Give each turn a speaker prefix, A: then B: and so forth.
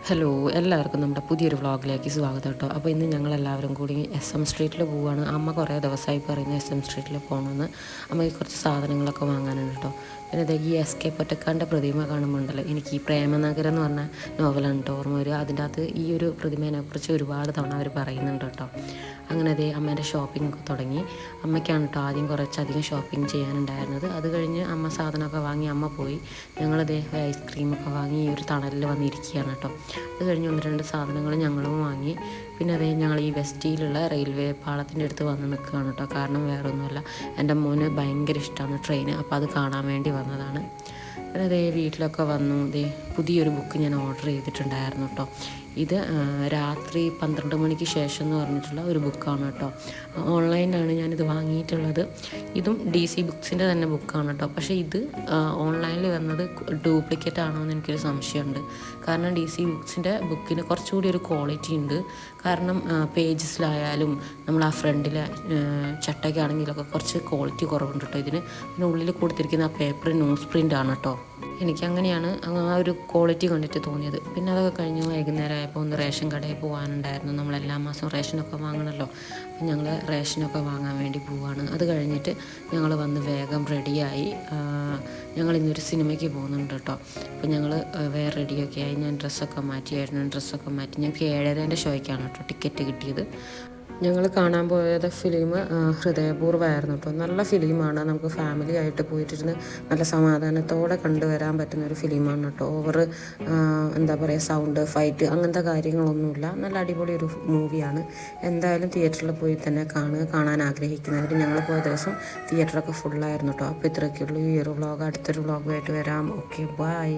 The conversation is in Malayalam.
A: ഹലോ, എല്ലാവർക്കും നമ്മുടെ പുതിയൊരു വ്ളോഗിലേക്ക് സ്വാഗതം കേട്ടോ. അപ്പോൾ ഇന്ന് ഞങ്ങളെല്ലാവരും കൂടി SM സ്ട്രീറ്റിൽ പോവുകയാണ്. അമ്മ കുറേ ദിവസമായി പറയുന്നു SM സ്ട്രീറ്റിൽ പോകണമെന്ന്. അമ്മയ്ക്ക് കുറച്ച് സാധനങ്ങളൊക്കെ വാങ്ങാനുണ്ട് കേട്ടോ. പിന്നെ ഈ SK പൊറ്റക്കാരൻ്റെ പ്രതിമ കാണുമ്പോണ്ടല്ലോ, എനിക്ക് ഈ പ്രേമനഗരം എന്ന് പറഞ്ഞ നോവലാണ് കേട്ടോ ഓർമ്മ വരിക. അതിൻ്റെ അകത്ത് ഈ ഒരു പ്രതിമേനെക്കുറിച്ച് ഒരുപാട് തവണ അവർ പറയുന്നുണ്ട് കേട്ടോ. അങ്ങനെ അമ്മേൻ്റെ ഷോപ്പിംഗ് ഒക്കെ തുടങ്ങി. അമ്മയ്ക്കാണ് കേട്ടോ ആദ്യം കുറച്ചധികം ഷോപ്പിംഗ് ചെയ്യാനുണ്ടായിരുന്നത്. അത് കഴിഞ്ഞ് അമ്മ സാധനമൊക്കെ വാങ്ങി അമ്മ പോയി. ഐസ്ക്രീമൊക്കെ വാങ്ങി ഈ ഒരു തണലിൽ വന്നിരിക്കുകയാണ് കേട്ടോ. അത് കഴിഞ്ഞ് 1-2 സാധനങ്ങൾ ഞങ്ങളും വാങ്ങി. പിന്നെ ഞങ്ങൾ ഈ വെസ്റ്റിയിലുള്ള റെയിൽവേ പാളത്തിൻ്റെ അടുത്ത് വന്ന് നിൽക്കുകയാണ് കേട്ടോ. കാരണം വേറൊന്നുമല്ല, എൻ്റെ മോന് ഭയങ്കര ഇഷ്ടമാണ് ട്രെയിന്. അപ്പോൾ അത് കാണാൻ വേണ്ടി വന്നതാണ്. പിന്നെ വീട്ടിലൊക്കെ വന്നു. പുതിയൊരു ബുക്ക് ഞാൻ ഓർഡർ ചെയ്തിട്ടുണ്ടായിരുന്നു കേട്ടോ. ഇത് രാത്രി 12 മണിക്ക് ശേഷം എന്ന് പറഞ്ഞിട്ടുള്ള ഒരു ബുക്കാണ് കേട്ടോ. ഓൺലൈനാണ് ഞാനിത് വാങ്ങിയിട്ടുള്ളത്. ഇതും DC ബുക്സിൻ്റെ തന്നെ ബുക്കാണ് കേട്ടോ. പക്ഷേ ഇത് ഓൺലൈനിൽ വന്നത് ഡ്യൂപ്ലിക്കേറ്റ് ആണോ എന്ന് എനിക്കൊരു സംശയമുണ്ട്. കാരണം DC ബുക്സിൻ്റെ ബുക്കിന് കുറച്ചുകൂടി ഒരു ക്വാളിറ്റി ഉണ്ട്. കാരണം പേജസിലായാലും നമ്മൾ ആ ഫ്രണ്ടിലെ ചട്ടയ്ക്കാണെങ്കിലൊക്കെ കുറച്ച് ക്വാളിറ്റി കുറവുണ്ട് കേട്ടോ ഇതിന്. പിന്നെ ഉള്ളിൽ കൊടുത്തിരിക്കുന്ന ആ പേപ്പർ ന്യൂസ് പ്രിൻ്റ് ആണ് കേട്ടോ. എനിക്കങ്ങനെയാണ് ആ ഒരു ക്വാളിറ്റി കണ്ടിട്ട് തോന്നിയത്. പിന്നെ അതൊക്കെ കഴിഞ്ഞ് വൈകുന്നേരം ആയപ്പോൾ ഒന്ന് റേഷൻ കടയിൽ പോകാനുണ്ടായിരുന്നു. നമ്മളെല്ലാ മാസവും റേഷനൊക്കെ വാങ്ങണമല്ലോ. അപ്പം ഞങ്ങൾ റേഷനൊക്കെ വാങ്ങാൻ വേണ്ടി പോവാണ്. അത് കഴിഞ്ഞിട്ട് ഞങ്ങൾ വന്ന് വേഗം റെഡിയായി. ഞങ്ങൾ ഇന്നൊരു സിനിമയ്ക്ക് പോകുന്നുണ്ട് കേട്ടോ. അപ്പം ഞങ്ങൾ വേറെ റെഡിയൊക്കെ ആയി. ഞാൻ ഡ്രസ്സൊക്കെ മാറ്റിയായിരുന്നു. ഡ്രസ്സൊക്കെ മാറ്റി ഞങ്ങൾക്ക് 7:30 ഷോയ്ക്കാണ് കേട്ടോ ടിക്കറ്റ് കിട്ടിയത്. ഞങ്ങൾ കാണാൻ പോയത് ഫിലിം ഹൃദയപൂർവ്വമായിരുന്നു കേട്ടോ. നല്ല ഫിലിമാണ്. നമുക്ക് ഫാമിലി ആയിട്ട് പോയിട്ടിരുന്ന് നല്ല സമാധാനത്തോടെ കണ്ടുവരാൻ പറ്റുന്നൊരു ഫിലിമാണ് കേട്ടോ. എന്താ പറയുക, സൗണ്ട്, ഫൈറ്റ് അങ്ങനത്തെ കാര്യങ്ങളൊന്നുമില്ല. നല്ല അടിപൊളി ഒരു മൂവിയാണ്. എന്തായാലും തിയേറ്ററിൽ പോയി തന്നെ കാണാൻ ആഗ്രഹിക്കുന്നവർ. ഞങ്ങൾ പോയ ദിവസം തിയേറ്ററൊക്കെ ഫുള്ളായിരുന്നു കേട്ടോ. അപ്പോൾ ഇത്രയൊക്കെയുള്ളൂ ഈ ഒരു വ്ളോഗ്. അടുത്തൊരു വ്ളോഗുമായിട്ട് വരാം. Okay, by.